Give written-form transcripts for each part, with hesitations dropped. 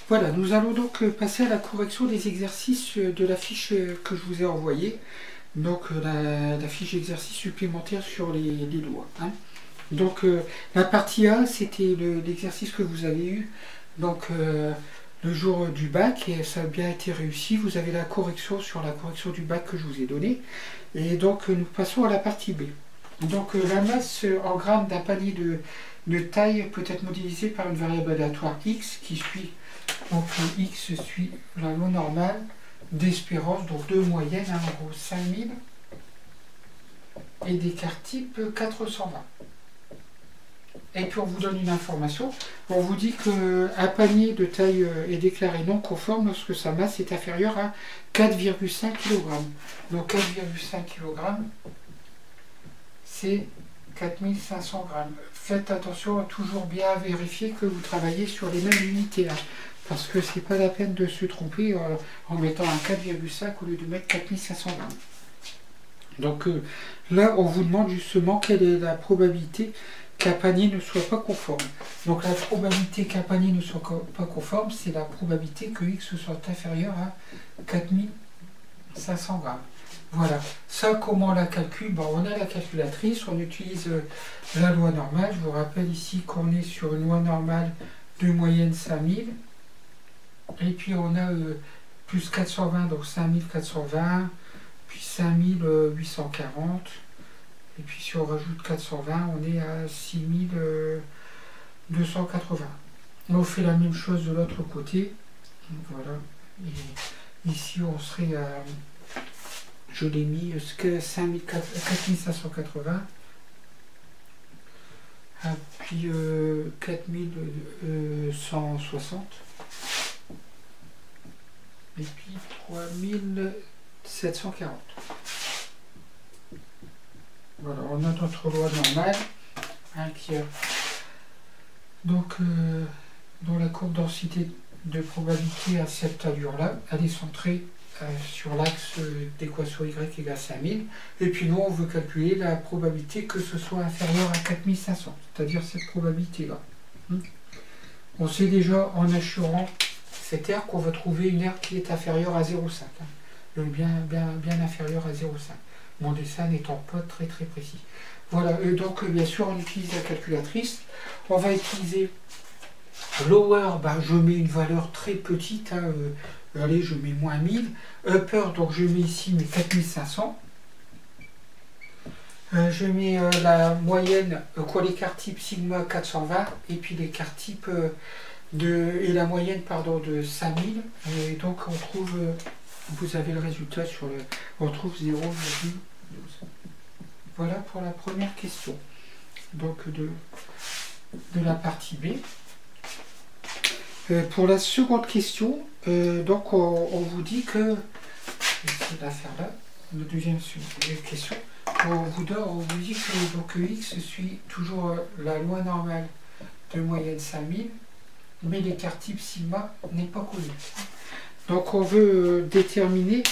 Voilà, nous allons donc passer à la correction des exercices de la fiche que je vous ai envoyée. Donc la fiche d'exercice supplémentaire sur les lois. Hein. Donc la partie A, c'était l'exercice que vous avez eu donc, le jour du bac, et ça a bien été réussi. Vous avez la correction sur la correction du bac que je vous ai donnée. Et donc nous passons à la partie B. Donc la masse en grammes d'un panier de taille peut être modélisée par une variable aléatoire x qui suit. Donc x suit la loi normale d'espérance, donc de moyenne, hein, en gros 5000, et d'écart type 420. Et puis on vous donne une information, on vous dit qu'un panier de taille est déclaré non conforme lorsque sa masse est inférieure à 4,5 kg. Donc 4,5 kg, c'est 4500 grammes. Faites attention à toujours bien vérifier que vous travaillez sur les mêmes unités. Hein. Parce que c'est pas la peine de se tromper en mettant un 4,5 au lieu de mettre 4500 grammes. Donc là, on vous demande justement quelle est la probabilité qu'un panier ne soit pas conforme. Donc la probabilité qu'un panier ne soit pas conforme, c'est la probabilité que x soit inférieur à 4500 grammes. Voilà. Ça, comment on la calcule? Bon, on a la calculatrice, on utilise la loi normale. Je vous rappelle ici qu'on est sur une loi normale de moyenne 5000. Et puis on a plus 420, donc 5420, puis 5840. Et puis si on rajoute 420, on est à 6280. On fait la même chose de l'autre côté. Voilà. Et ici on serait à, je l'ai mis, 4580. Et puis 4160. Et puis 3740. Voilà, on a notre loi normale, hein, qui a donc dans la courbe densité de probabilité à cette allure-là, elle est centrée sur l'axe d'équation y égale 5000. Et puis nous, on veut calculer la probabilité que ce soit inférieur à 4500, c'est-à-dire cette probabilité-là. On sait déjà en assurant cette R qu'on va trouver une R qui est inférieure à 0,5. Hein. Donc bien inférieure à 0,5. Mon dessin n'étant pas très précis. Voilà, donc bien sûr on utilise la calculatrice. On va utiliser lower, je mets une valeur très petite. Hein, allez, je mets moins 1000. Upper, donc je mets ici mes 4500. Je mets la moyenne, l'écart type sigma 420, et puis l'écart type et la moyenne de 5000. Et donc on trouve, vous avez le résultat sur le, on trouve 0,12. Voilà pour la première question. Donc de la partie B. Pour la seconde question, donc on vous dit que, je vais essayer de la faire là, la deuxième question. On vous dit que donc, x suit toujours la loi normale de moyenne 5000, mais l'écart type sigma n'est pas connu. Donc on veut déterminer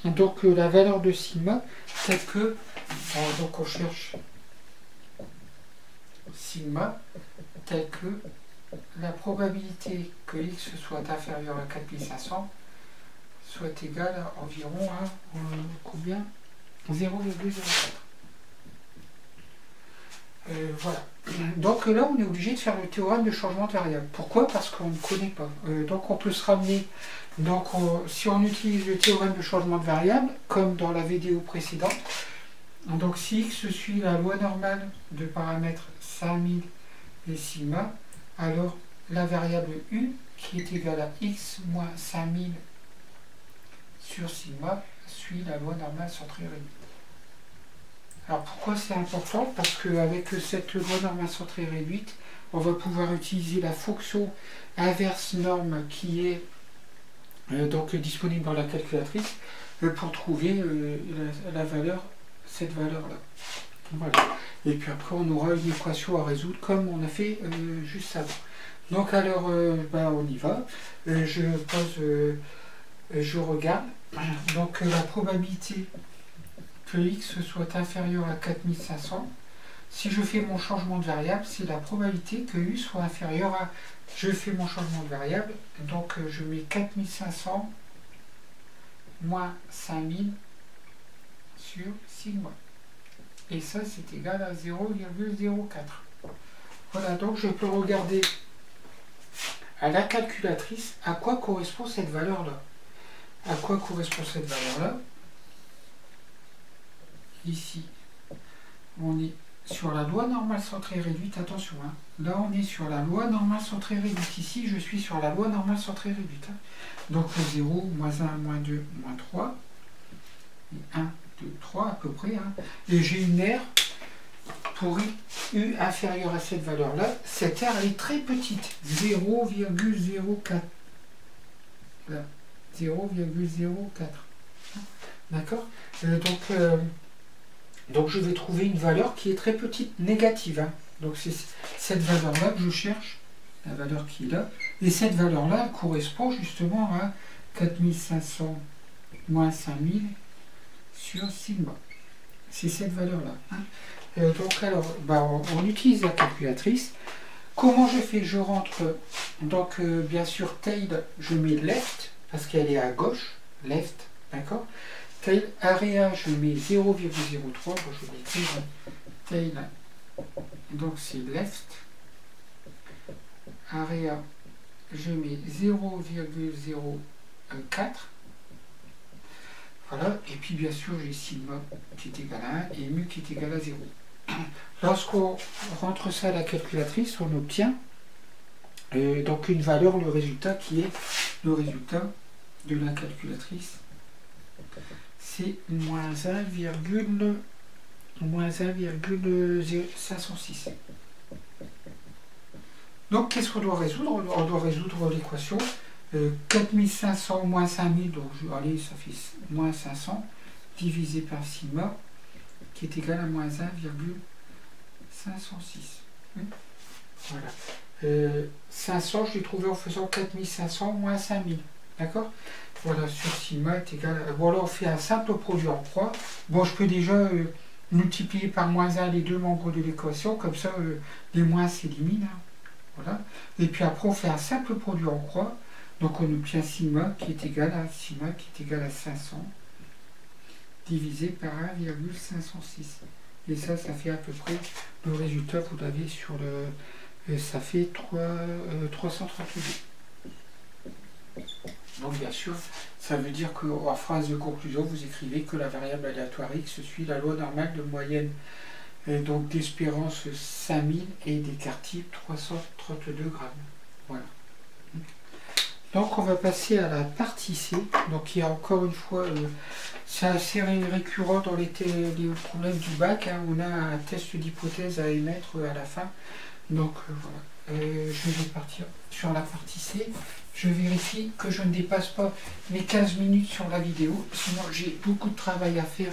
donc, la valeur de sigma telle que, donc on cherche sigma telle que la probabilité que x soit inférieur à 4500 soit égale à environ à combien? 0,04. Voilà. Donc là, on est obligé de faire le théorème de changement de variable. Pourquoi? Parce qu'on ne connaît pas. Donc on peut se ramener. Donc si on utilise le théorème de changement de variable, comme dans la vidéo précédente, donc si x suit la loi normale de paramètres 5000 et sigma, alors la variable u, qui est égale à x moins 5000 sur sigma, suit la loi normale centrée réduite. Alors pourquoi c'est important? Parce qu'avec cette loi normale centrée réduite, on va pouvoir utiliser la fonction inverse norme qui est donc disponible dans la calculatrice pour trouver la valeur, cette valeur-là. Voilà. Et puis après, on aura une équation à résoudre comme on a fait juste avant. Donc alors, on y va. Je regarde. Donc la probabilité que x soit inférieur à 4500, si je fais mon changement de variable, c'est la probabilité que U soit inférieur à... Je fais mon changement de variable, donc je mets 4500 moins 5000 sur sigma. Et ça, c'est égal à 0,04. Voilà, donc je peux regarder à la calculatrice à quoi correspond cette valeur-là. À quoi correspond cette valeur-là? Ici, on est sur la loi normale centrée réduite. Attention, hein. Là, on est sur la loi normale centrée réduite. Ici, je suis sur la loi normale centrée réduite. Hein. Donc, 0, moins 1, moins 2, moins 3. Et 1, 2, 3 à peu près. Hein. Et j'ai une R pour U inférieure à cette valeur-là. Cette R est très petite. 0,04. Là. 0,04. D'accord? Donc je vais trouver une valeur qui est très petite, négative. Hein. Donc c'est cette valeur-là que je cherche, la valeur qui est là. Et cette valeur-là correspond justement à 4500 moins 5000 sur sigma. C'est cette valeur-là. Hein. Donc alors, on utilise la calculatrice. Comment je fais? Je rentre, donc bien sûr, tail, je mets left, parce qu'elle est à gauche, left, d'accord? Tail, area, je mets 0,03, je vais écrire tail, donc c'est left, area, je mets 0,04, voilà, et puis bien sûr j'ai sigma qui est égal à 1 et mu qui est égal à 0. Lorsqu'on rentre ça à la calculatrice, on obtient donc une valeur, le résultat qui est le résultat de la calculatrice. C'est moins 1,506. Donc qu'est-ce qu'on doit résoudre? On doit résoudre l'équation 4500 moins 5000, donc allez, ça fait moins 500, divisé par sigma, qui est égal à moins 1,506. Voilà. 500, je l'ai trouvé en faisant 4500 moins 5000. D'accord? Voilà, sur sigma est égal à... Bon, là, on fait un simple produit en croix. Bon, je peux déjà multiplier par moins 1 les deux membres de l'équation, comme ça, les moins s'éliminent. Hein. Voilà. Et puis après, on fait un simple produit en croix. Donc, on obtient sigma qui est égal à 500 divisé par 1,506. Et ça fait à peu près le résultat, vous l'avez sur le... ça fait 332. Donc bien sûr, ça veut dire qu'en phrase de conclusion, vous écrivez que la variable aléatoire x suit la loi normale de moyenne donc d'espérance 5000 et d'écart type 332 grammes. Voilà. Donc on va passer à la partie C. Donc il y a encore une fois, c'est assez récurrent dans les problèmes du bac. Hein, on a un test d'hypothèse à émettre à la fin. Donc voilà. Je vais partir sur la partie C. Je vérifie que je ne dépasse pas les 15 minutes sur la vidéo, sinon j'ai beaucoup de travail à faire.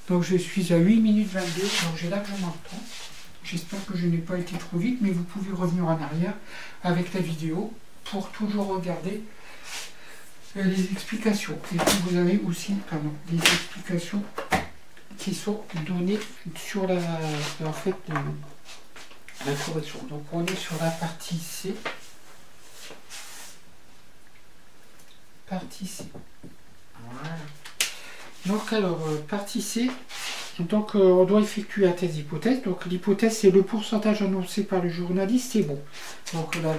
Donc je suis à 8 minutes 22, donc j'ai largement le temps. J'espère que je n'ai pas été trop vite, mais vous pouvez revenir en arrière avec la vidéo pour toujours regarder les explications. Et puis vous avez aussi les explications qui sont données sur la correction. Donc on est sur la partie C. Partie C. Voilà. Donc alors, partie C, donc on doit effectuer un test d'hypothèse. Donc l'hypothèse, c'est le pourcentage annoncé par le journaliste, c'est bon. Donc là,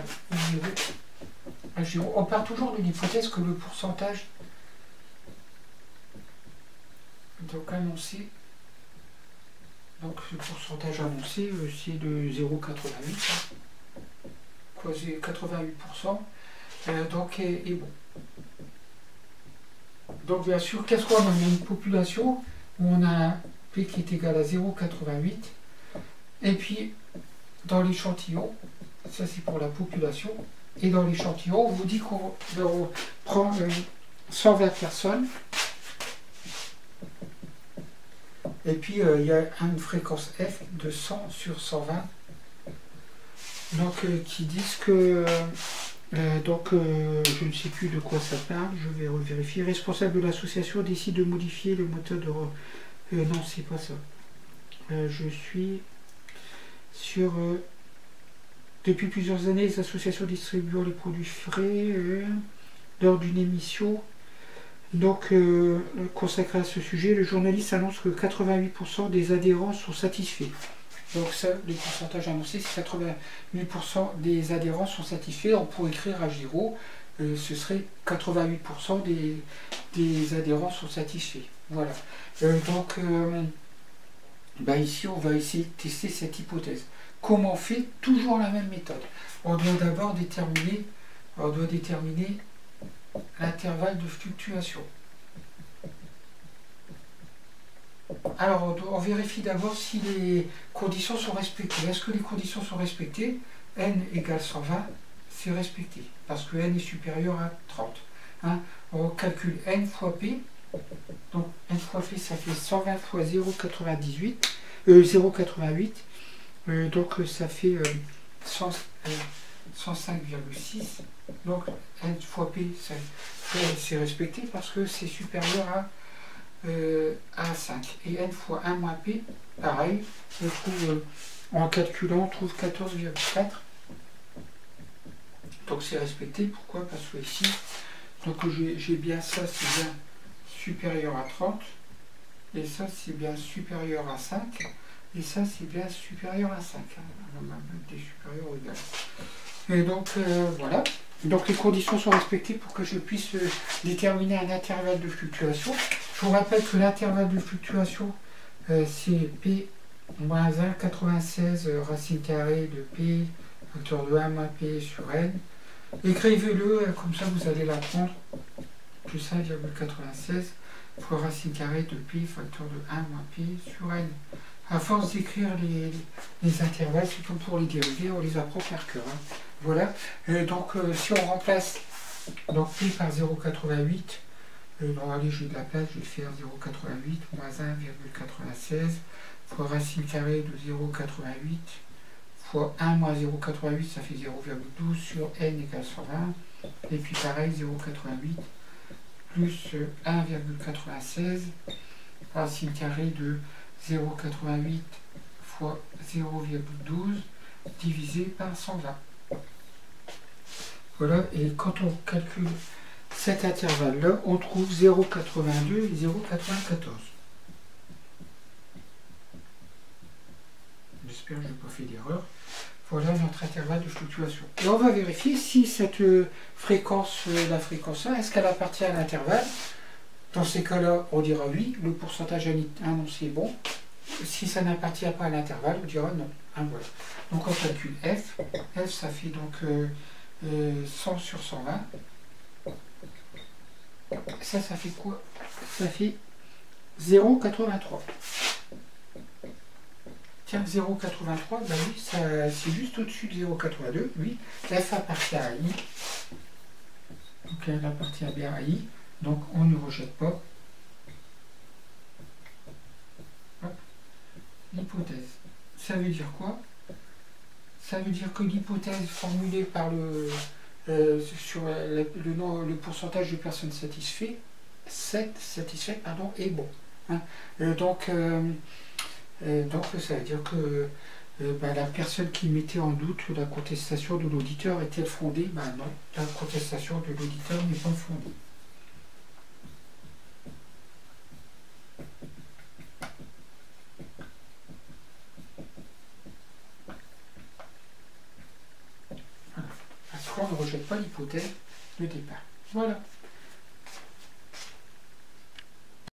on part toujours de l'hypothèse que le pourcentage donc annoncé, donc le pourcentage annoncé, c'est de 0,88, quoi, 88%, donc est bon. Donc bien sûr, qu'est-ce qu'on a? On a une population où on a un P qui est égal à 0,88. Et puis, dans l'échantillon, ça c'est pour la population, et dans l'échantillon, on vous dit qu'on prend 120 personnes. Et puis, il y a une fréquence F de 100 sur 120. Donc, qui disent que... je ne sais plus de quoi ça parle, je vais revérifier. Responsable de l'association décide de modifier le moteur de... non, c'est pas ça. Je suis sur depuis plusieurs années, les associations distribuant les produits frais lors d'une émission. Donc, consacré à ce sujet, le journaliste annonce que 88% des adhérents sont satisfaits. Donc ça, le pourcentage annoncé, c'est 88% des adhérents sont satisfaits. On pourrait écrire à Giro, ce serait 88% des adhérents sont satisfaits. Voilà. Donc, ici, on va essayer de tester cette hypothèse. Comment on fait? Toujours la même méthode. On doit d'abord déterminer l'intervalle de fluctuation. Alors, on vérifie d'abord si les conditions sont respectées. Est-ce que les conditions sont respectées? N égale 120, c'est respecté, parce que N est supérieur à 30. Hein. On calcule N fois P. Donc, N fois P, ça fait 120 fois 0,88. Donc, ça fait 105,6. Donc, N fois P, c'est respecté parce que c'est supérieur à 5. Et N fois 1 moins P, pareil, je trouve, en calculant, on trouve 14,4. Donc c'est respecté. Pourquoi? Parce que ici, donc j'ai bien ça, c'est bien supérieur à 30. Et ça, c'est bien supérieur à 5. Et ça, c'est bien supérieur à 5. On va mettre des supérieurs ou égales. Et donc, voilà. Donc les conditions sont respectées pour que je puisse déterminer un intervalle de fluctuation. Je vous rappelle que l'intervalle de fluctuation, c'est P moins 1, 96 racine carrée de P, facteur de 1 moins P sur N. Écrivez-le, comme ça vous allez l'apprendre. Plus 1,96 fois racine carrée de P, facteur de 1 moins P sur N. À force d'écrire les intervalles, surtout pour les dérivés, on les apprend par cœur. Hein. Voilà. Donc, si on remplace donc, P par 0,88, allez, j'ai de la place, je vais faire 0,88 moins 1,96 fois racine carrée de 0,88 fois 1 moins 0,88, ça fait 0,12 sur n égale 120. Et puis pareil, 0,88 plus 1,96 racine carrée de 0,88 fois 0,12 divisé par 120. Voilà, et quand on calcule cet intervalle-là, on trouve 0,82 et 0,94. J'espère que je n'ai pas fait d'erreur. Voilà notre intervalle de fluctuation. Et on va vérifier si cette fréquence, la fréquence 1, est-ce qu'elle appartient à l'intervalle. Dans ces cas-là, on dira oui, le pourcentage annoncé est bon. Si ça n'appartient pas à l'intervalle, on dira non. Hein, voilà. Donc on calcule F. F, ça fait donc 100 sur 120. Ça fait quoi? Ça fait 0,83. Tiens, 0,83, ben oui, c'est juste au-dessus de 0,82. Oui, F appartient à I. Donc elle appartient bien à I. Donc on ne rejette pas. L'hypothèse. Ça veut dire quoi? Ça veut dire que l'hypothèse formulée par sur le pourcentage de personnes satisfaites est bon. Hein. Donc ça veut dire que la personne qui mettait en doute la contestation de l'auditeur est-elle fondée? Ben non, la contestation de l'auditeur n'est pas fondée. Voilà. Parce qu'on ne rejette pas l'hypothèse de départ. Voilà.